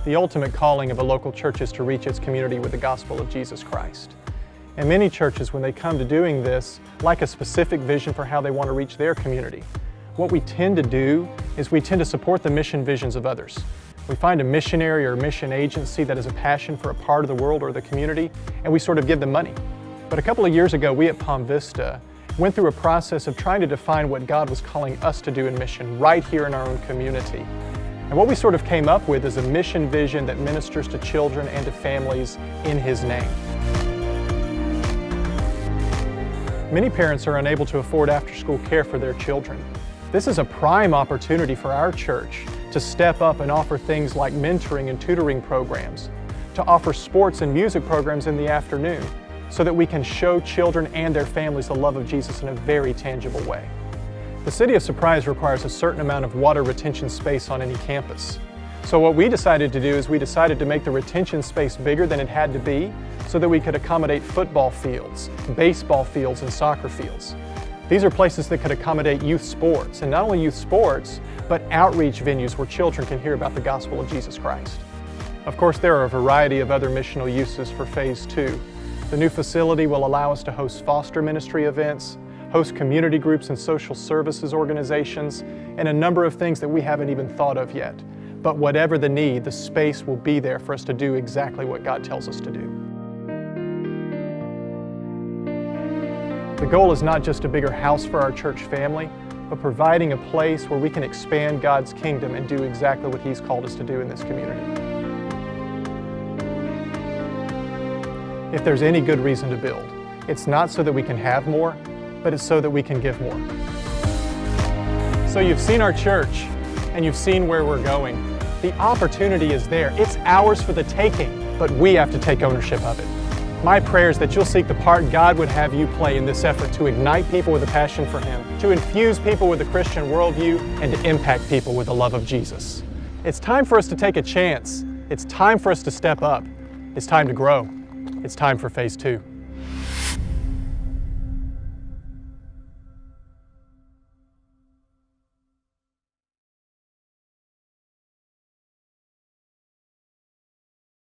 The ultimate calling of a local church is to reach its community with the gospel of Jesus Christ. And many churches, when they come to doing this, like a specific vision for how they want to reach their community. What we tend to do is we tend to support the mission visions of others. We find a missionary or mission agency that has a passion for a part of the world or the community, and we sort of give them money. But a couple of years ago, we at Palm Vista went through a process of trying to define what God was calling us to do in mission right here in our own community. And what we sort of came up with is a mission vision that ministers to children and to families in His name. Many parents are unable to afford after-school care for their children. This is a prime opportunity for our church to step up and offer things like mentoring and tutoring programs, to offer sports and music programs in the afternoon, so that we can show children and their families the love of Jesus in a very tangible way. The City of Surprise requires a certain amount of water retention space on any campus. So what we decided to do is we decided to make the retention space bigger than it had to be so that we could accommodate football fields, baseball fields, and soccer fields. These are places that could accommodate youth sports, and not only youth sports, but outreach venues where children can hear about the gospel of Jesus Christ. Of course, there are a variety of other missional uses for Phase 2. The new facility will allow us to host foster ministry events, host community groups and social services organizations, and a number of things that we haven't even thought of yet. But whatever the need, the space will be there for us to do exactly what God tells us to do. The goal is not just a bigger house for our church family, but providing a place where we can expand God's kingdom and do exactly what He's called us to do in this community. If there's any good reason to build, it's not so that we can have more, but it's so that we can give more. So you've seen our church, and you've seen where we're going. The opportunity is there. It's ours for the taking, but we have to take ownership of it. My prayer is that you'll seek the part God would have you play in this effort to ignite people with a passion for Him, to infuse people with a Christian worldview, and to impact people with the love of Jesus. It's time for us to take a chance. It's time for us to step up. It's time to grow. It's time for Phase 2.